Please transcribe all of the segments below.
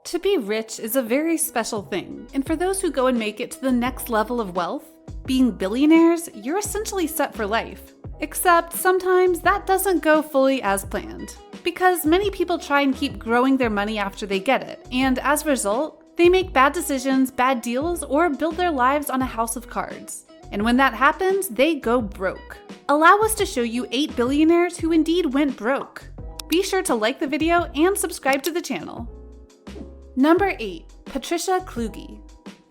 To be rich is a very special thing, and for those who go and make it to the next level of wealth, being billionaires, you're essentially set for life. Except sometimes that doesn't go fully as planned, because many people try and keep growing their money after they get it, and as a result, they make bad decisions, bad deals, or build their lives on a house of cards. And when that happens, they go broke. Allow us to show you 8 billionaires who indeed went broke. Be sure to like the video and subscribe to the channel. Number 8. Patricia Kluge.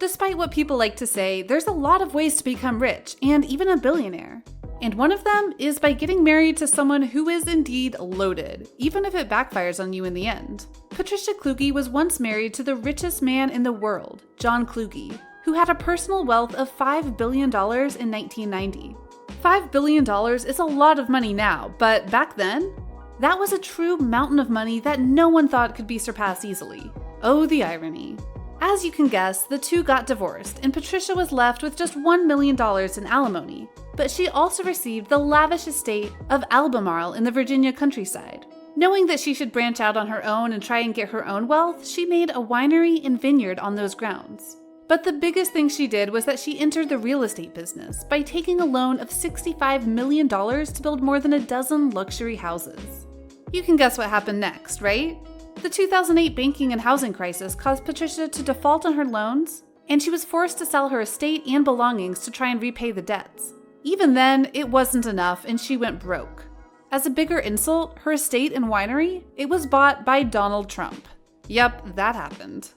Despite what people like to say, there's a lot of ways to become rich and even a billionaire. And one of them is by getting married to someone who is indeed loaded, even if it backfires on you in the end. Patricia Kluge was once married to the richest man in the world, John Kluge, who had a personal wealth of $5 billion in 1990. $5 billion is a lot of money now, but back then, that was a true mountain of money that no one thought could be surpassed easily. Oh, the irony. As you can guess, the two got divorced, and Patricia was left with just $1 million in alimony, but she also received the lavish estate of Albemarle in the Virginia countryside. Knowing that she should branch out on her own and try and get her own wealth, she made a winery and vineyard on those grounds. But the biggest thing she did was that she entered the real estate business by taking a loan of $65 million to build more than a dozen luxury houses. You can guess what happened next, right? The 2008 banking and housing crisis caused Patricia to default on her loans, and she was forced to sell her estate and belongings to try and repay the debts. Even then, it wasn't enough and she went broke. As a bigger insult, her estate and winery, it was bought by Donald Trump. Yep, that happened.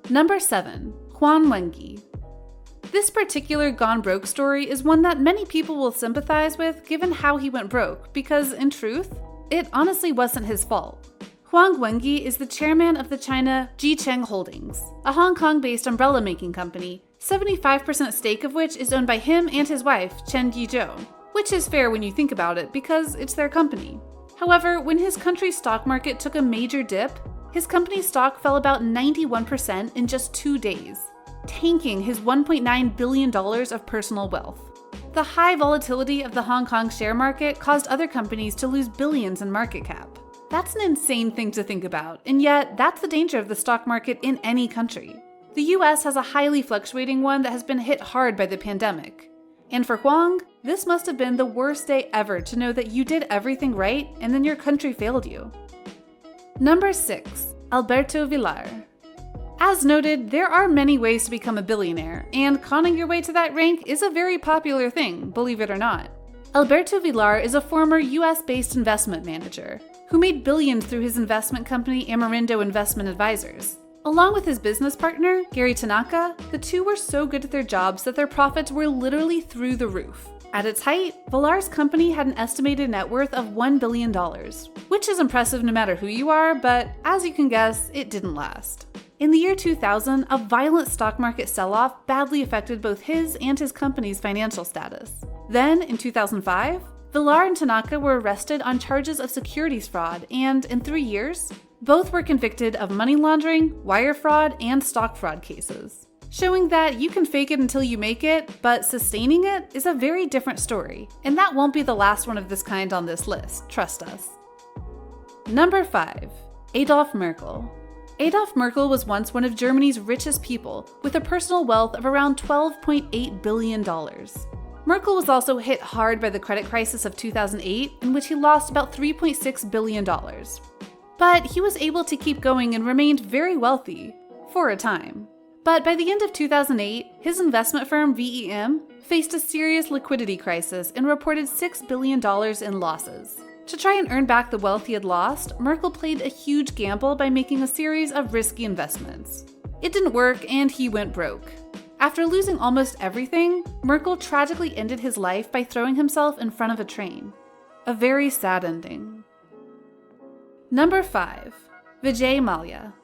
Number 7. Huan Wengi. This particular gone broke story is one that many people will sympathize with given how he went broke, because in truth, it honestly wasn't his fault. Huang Wengi is the chairman of the China Jicheng Holdings, a Hong Kong-based umbrella-making company, 75% stake of which is owned by him and his wife, Chen Guizhou, which is fair when you think about it because it's their company. However, when his country's stock market took a major dip, his company's stock fell about 91% in just 2 days, tanking his $1.9 billion of personal wealth. The high volatility of the Hong Kong share market caused other companies to lose billions in market cap. That's an insane thing to think about, and yet that's the danger of the stock market in any country. The US has a highly fluctuating one that has been hit hard by the pandemic. And for Huang, this must have been the worst day ever to know that you did everything right and then your country failed you. Number 6. Alberto Villar. As noted, there are many ways to become a billionaire, and conning your way to that rank is a very popular thing, believe it or not. Alberto Villar is a former US-based investment manager who made billions through his investment company Amerindo Investment Advisors. Along with his business partner, Gary Tanaka, the two were so good at their jobs that their profits were literally through the roof. At its height, Villar's company had an estimated net worth of $1 billion, which is impressive no matter who you are, but as you can guess, it didn't last. In the year 2000, a violent stock market sell-off badly affected both his and his company's financial status. Then, in 2005, Villar and Tanaka were arrested on charges of securities fraud, and in 3 years, both were convicted of money laundering, wire fraud, and stock fraud cases, showing that you can fake it until you make it, but sustaining it is a very different story, and that won't be the last one of this kind on this list, trust us. Number 5. Adolf Merkel. Adolf Merkel was once one of Germany's richest people, with a personal wealth of around $12.8 billion. Merkel was also hit hard by the credit crisis of 2008, in which he lost about $3.6 billion. But he was able to keep going and remained very wealthy, for a time. But by the end of 2008, his investment firm VEM faced a serious liquidity crisis and reported $6 billion in losses. To try and earn back the wealth he had lost, Merkel played a huge gamble by making a series of risky investments. It didn't work and he went broke. After losing almost everything, Merkel tragically ended his life by throwing himself in front of a train. A very sad ending. Number 5. Vijay Mallya.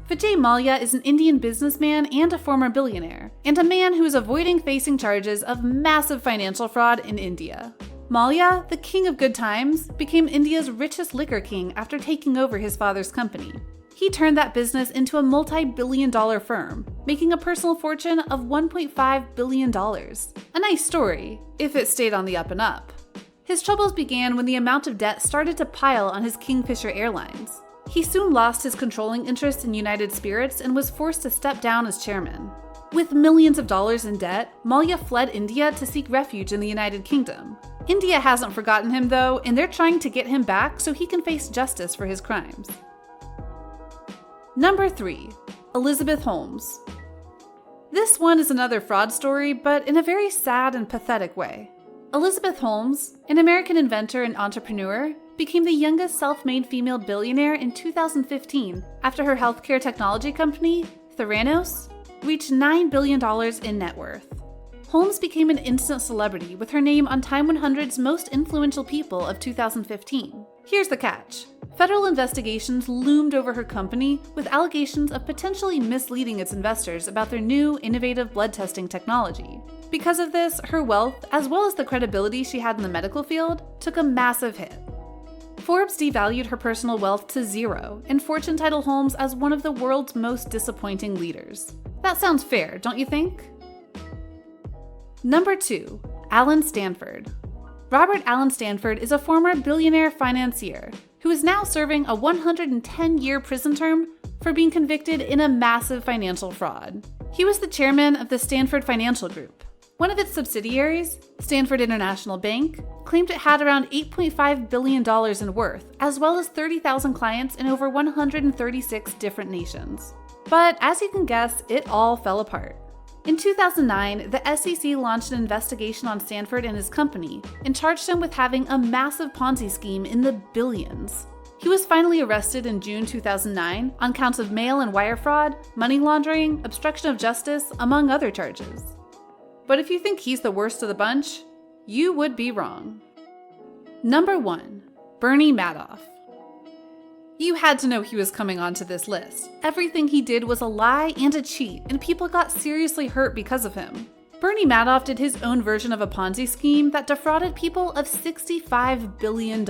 Vijay Mallya is an Indian businessman and a former billionaire, and a man who is avoiding facing charges of massive financial fraud in India. Mallya, the king of good times, became India's richest liquor king after taking over his father's company. He turned that business into a multi-billion-dollar firm, making a personal fortune of $1.5 billion. A nice story, if it stayed on the up and up. His troubles began when the amount of debt started to pile on his Kingfisher Airlines. He soon lost his controlling interest in United Spirits and was forced to step down as chairman. With millions of dollars in debt, Mallya fled India to seek refuge in the United Kingdom. India hasn't forgotten him though, and they're trying to get him back so he can face justice for his crimes. Number 3. Elizabeth Holmes. This one is another fraud story, but in a very sad and pathetic way. Elizabeth Holmes, an American inventor and entrepreneur, became the youngest self-made female billionaire in 2015 after her healthcare technology company, Theranos, reached $9 billion in net worth. Holmes became an instant celebrity with her name on Time 100's Most Influential People of 2015. Here's the catch. Federal investigations loomed over her company with allegations of potentially misleading its investors about their new, innovative blood testing technology. Because of this, her wealth, as well as the credibility she had in the medical field, took a massive hit. Forbes devalued her personal wealth to zero, and Fortune titled Holmes as one of the world's most disappointing leaders. That sounds fair, don't you think? Number 2. Allen Stanford. Robert Allen Stanford is a former billionaire financier who is now serving a 110-year prison term for being convicted in a massive financial fraud. He was the chairman of the Stanford Financial Group. One of its subsidiaries, Stanford International Bank, claimed it had around $8.5 billion in worth, as well as 30,000 clients in over 136 different nations. But as you can guess, it all fell apart. In 2009, the SEC launched an investigation on Stanford and his company and charged him with having a massive Ponzi scheme in the billions. He was finally arrested in June 2009 on counts of mail and wire fraud, money laundering, obstruction of justice, among other charges. But if you think he's the worst of the bunch, you would be wrong. Number 1. Bernie Madoff. You had to know he was coming onto this list. Everything he did was a lie and a cheat, and people got seriously hurt because of him. Bernie Madoff did his own version of a Ponzi scheme that defrauded people of $65 billion.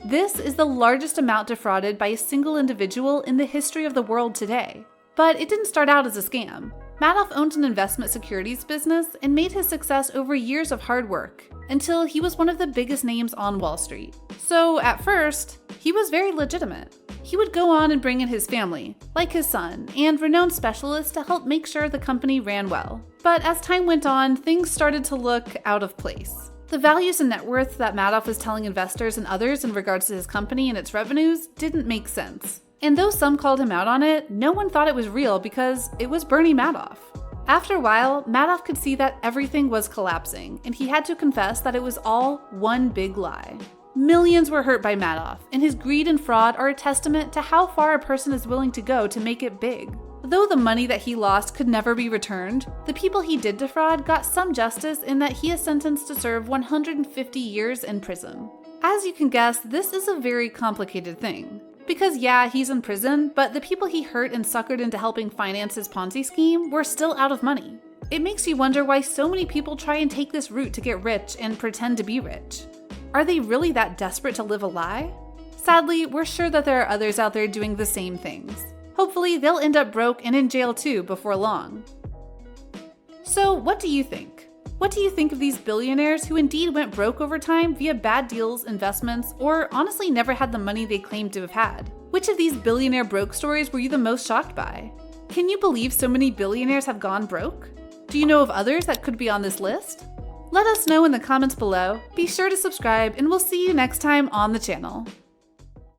This is the largest amount defrauded by a single individual in the history of the world today. But it didn't start out as a scam. Madoff owned an investment securities business and made his success over years of hard work, until he was one of the biggest names on Wall Street. So at first, he was very legitimate. He would go on and bring in his family, like his son, and renowned specialists to help make sure the company ran well. But as time went on, things started to look out of place. The values and net worth that Madoff was telling investors and others in regards to his company and its revenues didn't make sense. And though some called him out on it, no one thought it was real because it was Bernie Madoff. After a while, Madoff could see that everything was collapsing, and he had to confess that it was all one big lie. Millions were hurt by Madoff, and his greed and fraud are a testament to how far a person is willing to go to make it big. Though the money that he lost could never be returned, the people he did defraud got some justice in that he is sentenced to serve 150 years in prison. As you can guess, this is a very complicated thing. Because yeah, he's in prison, but the people he hurt and suckered into helping finance his Ponzi scheme were still out of money. It makes you wonder why so many people try and take this route to get rich and pretend to be rich. Are they really that desperate to live a lie? Sadly, we're sure that there are others out there doing the same things. Hopefully, they'll end up broke and in jail too before long. So, what do you think? What do you think of these billionaires who indeed went broke over time via bad deals, investments, or honestly never had the money they claimed to have had? Which of these billionaire broke stories were you the most shocked by? Can you believe so many billionaires have gone broke? Do you know of others that could be on this list? Let us know in the comments below. Be sure to subscribe, and we'll see you next time on the channel.